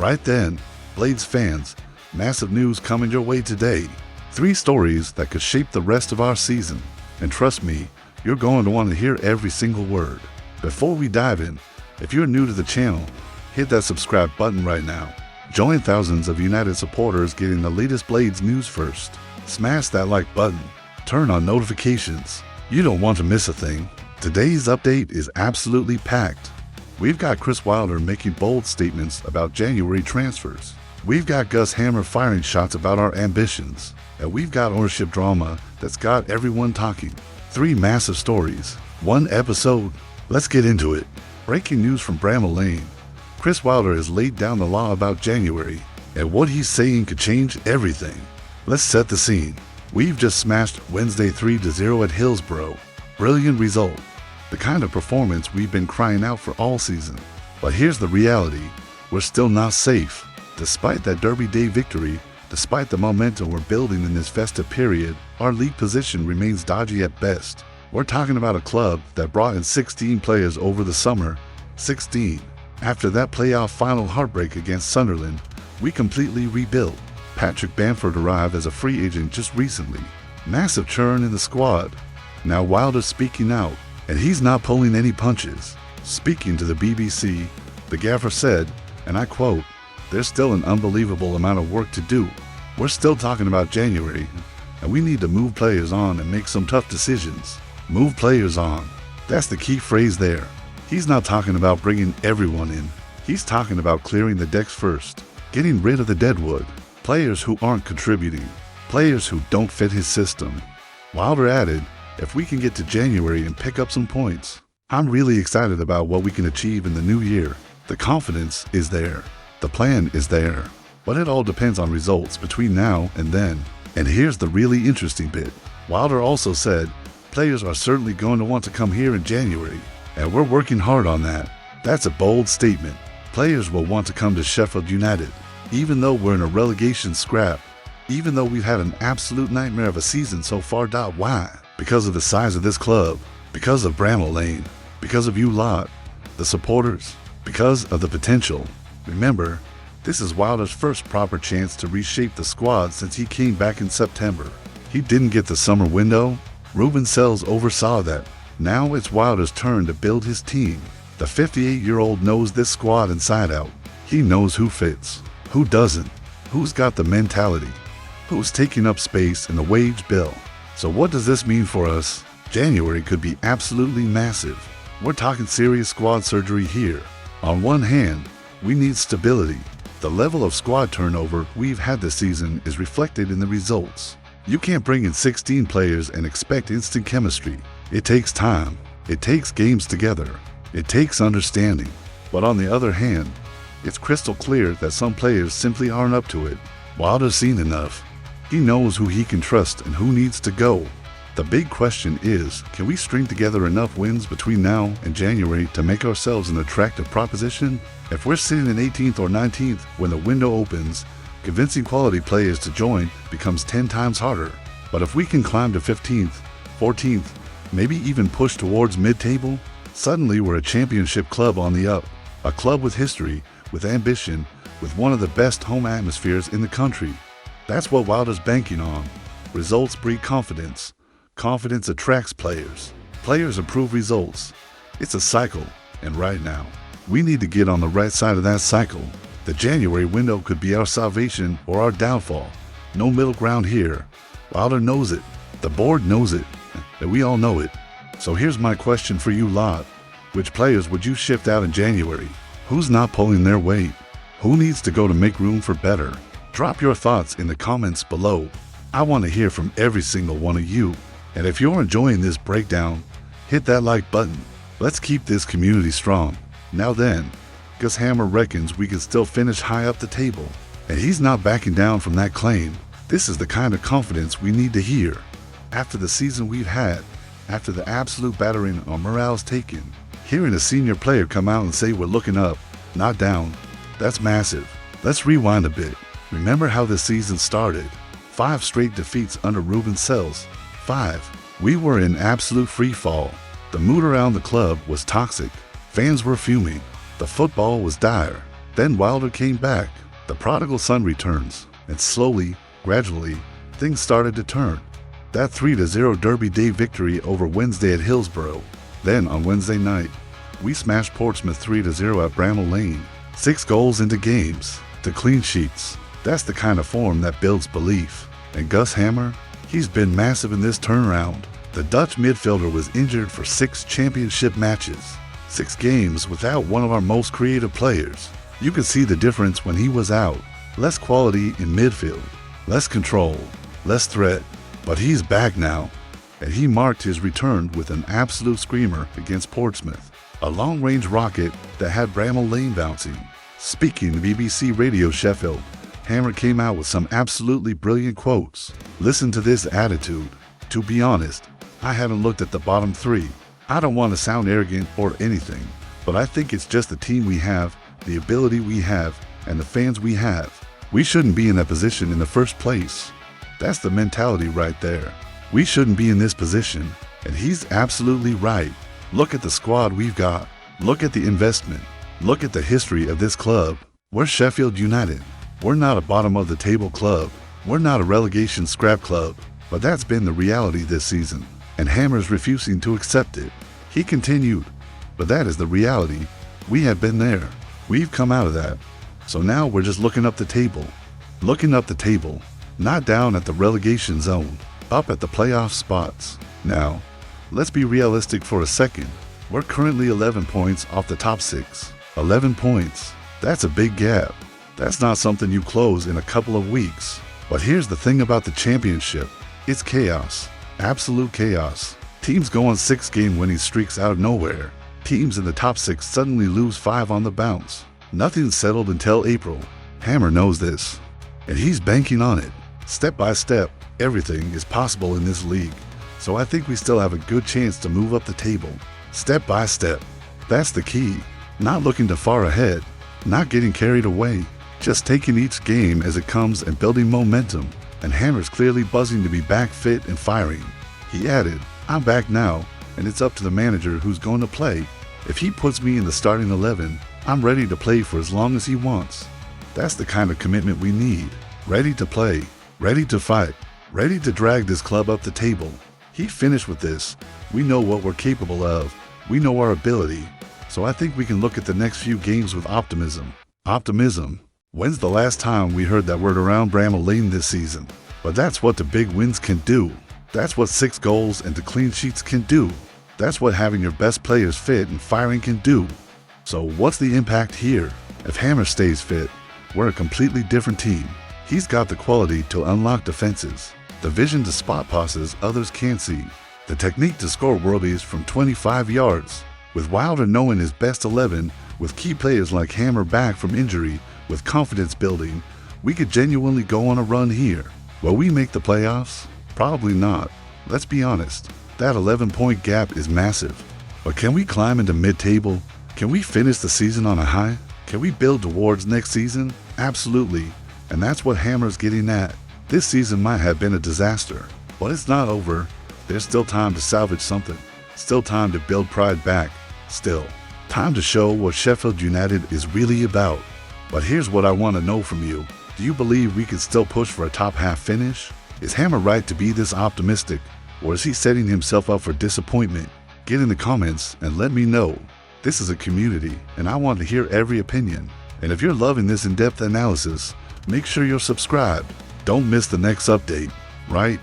Right then, Blades fans, massive news coming your way today. 3 stories that could shape the rest of our season. And trust me, you're going to want to hear every single word. Before we dive in, if you're new to the channel, hit that subscribe button right now. Join thousands of United supporters getting the latest Blades news first. Smash that like button. Turn on notifications. You don't want to miss a thing. Today's update is absolutely packed. We've got Chris Wilder making bold statements about January transfers. We've got Gus Hammer firing shots about our ambitions. And we've got ownership drama that's got everyone talking. 3 massive stories, 1 episode. Let's get into it. Breaking news from Bramall Lane. Chris Wilder has laid down the law about January, and what he's saying could change everything. Let's set the scene. We've just smashed Wednesday 3-0 at Hillsborough. Brilliant result. The kind of performance we've been crying out for all season. But here's the reality. We're still not safe. Despite that Derby Day victory, despite the momentum we're building in this festive period, our league position remains dodgy at best. We're talking about a club that brought in 16 players over the summer. 16. After that playoff final heartbreak against Sunderland, we completely rebuilt. Patrick Bamford arrived as a free agent just recently. Massive churn in the squad. Now Wilder's speaking out, and he's not pulling any punches. Speaking to the BBC, the gaffer said, and I quote, "There's still an unbelievable amount of work to do. We're still talking about January, and we need to move players on and make some tough decisions." Move players on. That's the key phrase there. He's not talking about bringing everyone in. He's talking about clearing the decks first, getting rid of the deadwood, players who aren't contributing, players who don't fit his system. Wilder added, "If we can get to January and pick up some points, I'm really excited about what we can achieve in the new year. The confidence is there. The plan is there. But it all depends on results between now and then." And here's the really interesting bit. Wilder also said, "Players are certainly going to want to come here in January, and we're working hard on that." That's a bold statement. Players will want to come to Sheffield United, even though we're in a relegation scrap, even though we've had an absolute nightmare of a season so far. Why? Because of the size of this club, because of Bramall Lane, because of you lot, the supporters, because of the potential. Remember, this is Wilder's first proper chance to reshape the squad since he came back in September. He didn't get the summer window. Ruben Sells oversaw that. Now it's Wilder's turn to build his team. The 58-year-old knows this squad inside out. He knows who fits, who doesn't, who's got the mentality, who's taking up space in the wage bill. So what does this mean for us? January could be absolutely massive. We're talking serious squad surgery here. On one hand, we need stability. The level of squad turnover we've had this season is reflected in the results. You can't bring in 16 players and expect instant chemistry. It takes time. It takes games together. It takes understanding. But on the other hand, it's crystal clear that some players simply aren't up to it. Wilder's seen enough. He knows who he can trust and who needs to go. The big question is, can we string together enough wins between now and January to make ourselves an attractive proposition? If we're sitting in 18th or 19th when the window opens, convincing quality players to join becomes 10 times harder. But if we can climb to 15th, 14th, maybe even push towards mid-table, suddenly we're a championship club on the up. A club with history, with ambition, with one of the best home atmospheres in the country. That's what Wilder's banking on. Results breed confidence. Confidence attracts players. Players improve results. It's a cycle, and right now, we need to get on the right side of that cycle. The January window could be our salvation or our downfall. No middle ground here. Wilder knows it. The board knows it. And we all know it. So here's my question for you lot. Which players would you shift out in January? Who's not pulling their weight? Who needs to go to make room for better? Drop your thoughts in the comments below. I want to hear from every single one of you. And if you're enjoying this breakdown, hit that like button. Let's keep this community strong. Now then, Gus Hammer reckons we can still finish high up the table, and he's not backing down from that claim. This is the kind of confidence we need to hear. After the season we've had, after the absolute battering our morale's taken, hearing a senior player come out and say we're looking up, not down, that's massive. Let's rewind a bit. Remember how this season started? 5 straight defeats under Ruben Sells. 5. We were in absolute free fall. The mood around the club was toxic. Fans were fuming. The football was dire. Then Wilder came back. The prodigal son returns, and slowly, gradually, things started to turn. That 3-0 Derby Day victory over Wednesday at Hillsborough. Then on Wednesday night, we smashed Portsmouth 3-0 at Bramall Lane. 6 goals into games, to clean sheets. That's the kind of form that builds belief. And Gus Hammer, he's been massive in this turnaround. The Dutch midfielder was injured for 6 championship matches. 6 games without one of our most creative players. You could see the difference when he was out. Less quality in midfield, less control, less threat. But he's back now, and he marked his return with an absolute screamer against Portsmouth. A long-range rocket that had Bramall Lane bouncing. Speaking to BBC Radio Sheffield, Hammer came out with some absolutely brilliant quotes. Listen to this attitude. To be honest, I haven't looked at the bottom 3. I don't want to sound arrogant or anything, but I think it's just the team we have, the ability we have, and the fans we have. We shouldn't be in that position in the first place. That's the mentality right there. We shouldn't be in this position, and he's absolutely right. Look at the squad we've got. Look at the investment. Look at the history of this club. We're Sheffield United. We're not a bottom-of-the-table club. We're not a relegation scrap club. But that's been the reality this season, and Hammer's refusing to accept it. He continued, but that is the reality. We have been there. We've come out of that. So now we're just looking up the table. Looking up the table. Not down at the relegation zone, up at the playoff spots. Now, let's be realistic for a second. We're currently 11 points off the top 6. 11 points. That's a big gap. That's not something you close in a couple of weeks. But here's the thing about the championship. It's chaos. Absolute chaos. Teams go on 6-game winning streaks out of nowhere. Teams in the top 6 suddenly lose 5 on the bounce. Nothing's settled until April. Hammer knows this, and he's banking on it. Step by step, everything is possible in this league. So I think we still have a good chance to move up the table. Step by step. That's the key. Not looking too far ahead. Not getting carried away. Just taking each game as it comes and building momentum. And Hammer's clearly buzzing to be back fit and firing. He added, I'm back now, and it's up to the manager who's going to play. If he puts me in the starting 11, I'm ready to play for as long as he wants. That's the kind of commitment we need. Ready to play. Ready to fight, ready to drag this club up the table. He finished with this. We know what we're capable of. We know our ability. So I think we can look at the next few games with optimism. Optimism. When's the last time we heard that word around Bramall Lane this season? But that's what the big wins can do. That's what 6 goals and the clean sheets can do. That's what having your best players fit and firing can do. So what's the impact here? If Hammer stays fit, we're a completely different team. He's got the quality to unlock defenses, the vision to spot passes others can't see, the technique to score worldies from 25 yards. With Wilder knowing his best 11, with key players like Hammer back from injury, with confidence building, we could genuinely go on a run here. Will we make the playoffs? Probably not. Let's be honest. That 11-point gap is massive. But can we climb into mid-table? Can we finish the season on a high? Can we build towards next season? Absolutely. And that's what Hammer's getting at. This season might have been a disaster, but it's not over. There's still time to salvage something. Still time to build pride back. Still time to show what Sheffield United is really about. But here's what I want to know from you. Do you believe we can still push for a top half finish? Is Hammer right to be this optimistic, or is he setting himself up for disappointment? Get in the comments and let me know. This is a community, and I want to hear every opinion. And if you're loving this in-depth analysis, make sure you're subscribed. Don't miss the next update, right?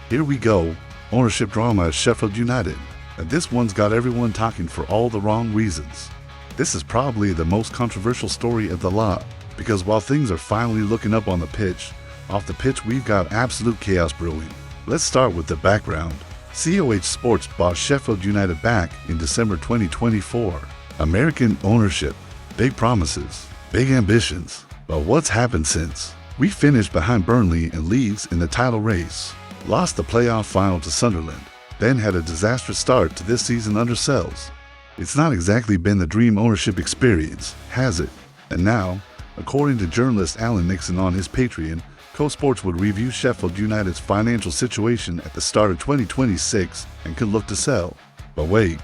Here we go. Ownership drama at Sheffield United. And this one's got everyone talking for all the wrong reasons. This is probably the most controversial story of the lot, because while things are finally looking up on the pitch, off the pitch we've got absolute chaos brewing. Let's start with the background. COH Sports bought Sheffield United back in December 2024. American ownership, big promises, big ambitions. But what's happened since? We finished behind Burnley and Leeds in the title race, lost the playoff final to Sunderland, then had a disastrous start to this season under Sells. It's not exactly been the dream ownership experience, has it? And now, according to journalist Alan Nixon on his Patreon, Co-Sports would review Sheffield United's financial situation at the start of 2026 and could look to sell. But wait,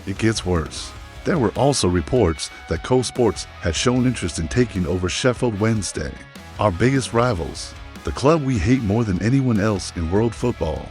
it gets worse. There were also reports that Co Sports had shown interest in taking over Sheffield Wednesday, our biggest rivals, the club we hate more than anyone else in world football.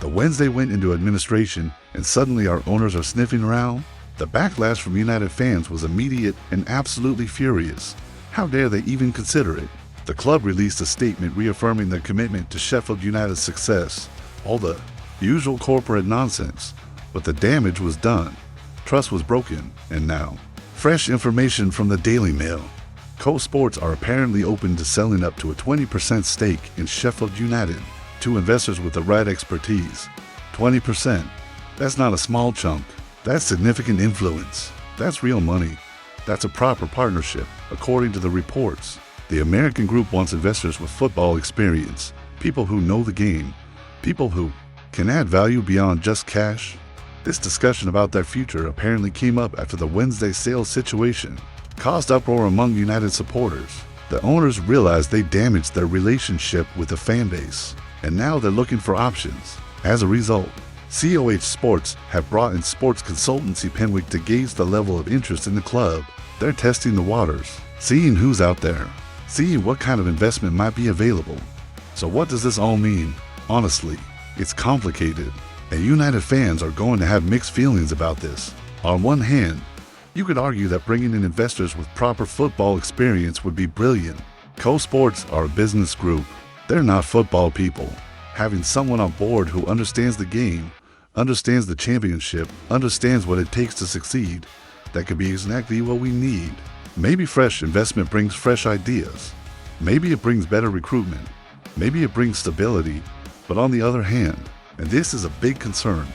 The Wednesday went into administration and suddenly our owners are sniffing around. The backlash from United fans was immediate and absolutely furious. How dare they even consider it? The club released a statement reaffirming their commitment to Sheffield United's success. All the usual corporate nonsense, but the damage was done. Trust was broken, and now, fresh information from the Daily Mail. Co Sports are apparently open to selling up to a 20% stake in Sheffield United to investors with the right expertise. 20%. That's not a small chunk. That's significant influence. That's real money. That's a proper partnership, according to the reports. The American group wants investors with football experience, people who know the game, people who can add value beyond just cash. This discussion about their future apparently came up after the Wednesday sales situation caused uproar among United supporters. The owners realized they damaged their relationship with the fan base, and now they're looking for options. As a result, COH Sports have brought in sports consultancy Penwick to gauge the level of interest in the club. They're testing the waters, seeing who's out there, seeing what kind of investment might be available. So what does this all mean? Honestly, it's complicated, and United fans are going to have mixed feelings about this. On one hand, you could argue that bringing in investors with proper football experience would be brilliant. Co Sports are a business group. They're not football people. Having someone on board who understands the game, understands the championship, understands what it takes to succeed, that could be exactly what we need. Maybe fresh investment brings fresh ideas. Maybe it brings better recruitment. Maybe it brings stability. But on the other hand, and this is a big concern,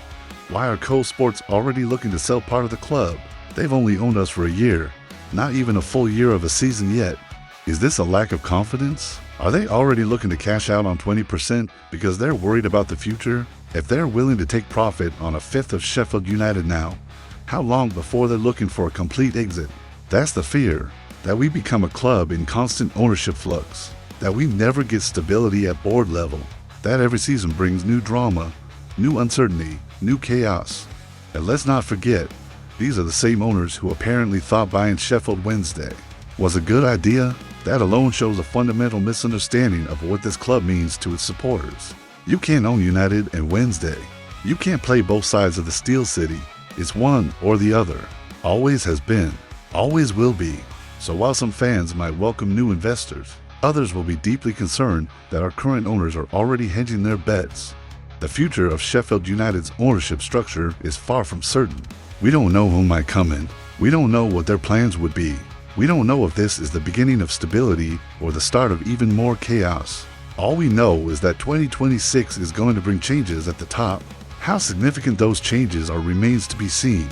why are Co Sports already looking to sell part of the club? They've only owned us for a year, not even a full year of a season yet. Is this a lack of confidence? Are they already looking to cash out on 20% because they're worried about the future? If they're willing to take profit on a fifth of Sheffield United now, how long before they're looking for a complete exit? That's the fear, that we become a club in constant ownership flux, that we never get stability at board level, that every season brings new drama, new uncertainty, new chaos. And let's not forget, these are the same owners who apparently thought buying Sheffield Wednesday was a good idea. That alone shows a fundamental misunderstanding of what this club means to its supporters. You can't own United and Wednesday. You can't play both sides of the Steel City. It's one or the other. Always has been. Always will be. So while some fans might welcome new investors, others will be deeply concerned that our current owners are already hedging their bets. The future of Sheffield United's ownership structure is far from certain. We don't know who might come in. We don't know what their plans would be. We don't know if this is the beginning of stability or the start of even more chaos. All we know is that 2026 is going to bring changes at the top. How significant those changes are remains to be seen.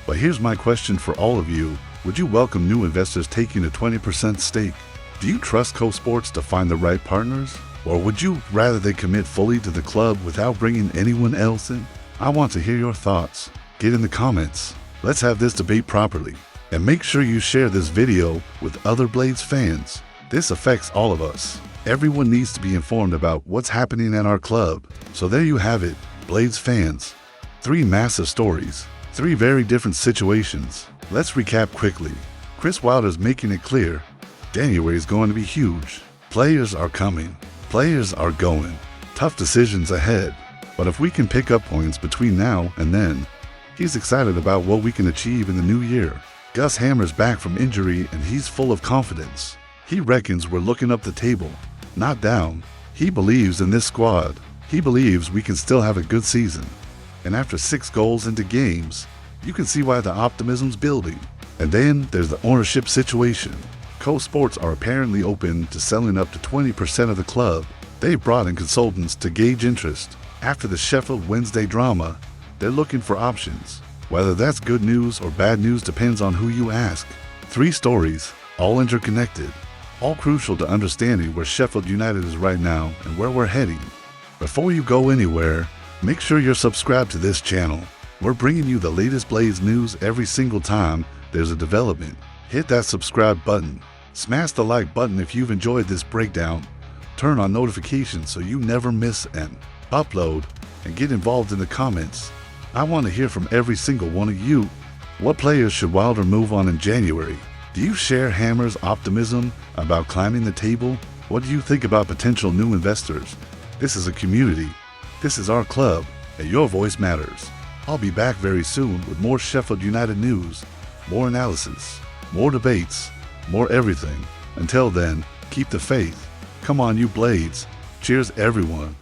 But here's my question for all of you. Would you welcome new investors taking a 20% stake? Do you trust Co Sports to find the right partners? Or would you rather they commit fully to the club without bringing anyone else in? I want to hear your thoughts. Get in the comments. Let's have this debate properly. And make sure you share this video with other Blades fans. This affects all of us. Everyone needs to be informed about what's happening at our club. So there you have it, Blades fans. 3 massive stories, 3 very different situations. Let's recap quickly. Chris Wilder's making it clear, January is going to be huge. Players are coming. Players are going. Tough decisions ahead. But if we can pick up points between now and then, he's excited about what we can achieve in the new year. Gus Hammer's back from injury and he's full of confidence. He reckons we're looking up the table, not down. He believes in this squad. He believes we can still have a good season. And after 6 goals into games, you can see why the optimism's building. And then there's the ownership situation. Co Sports are apparently open to selling up to 20% of the club. They've brought in consultants to gauge interest. After the Sheffield Wednesday drama, they're looking for options. Whether that's good news or bad news depends on who you ask. 3 stories, all interconnected, all crucial to understanding where Sheffield United is right now and where we're heading. Before you go anywhere, make sure you're subscribed to this channel. We're bringing you the latest Blades news every single time there's a development. Hit that subscribe button. Smash the like button if you've enjoyed this breakdown. Turn on notifications so you never miss an upload, and get involved in the comments. I want to hear from every single one of you. What players should Wilder move on in January? Do you share Hammer's optimism about climbing the table? What do you think about potential new investors? This is a community. This is our club, and your voice matters. I'll be back very soon with more Sheffield United news, more analysis, more debates, more everything. Until then, keep the faith. Come on, you Blades. Cheers, everyone.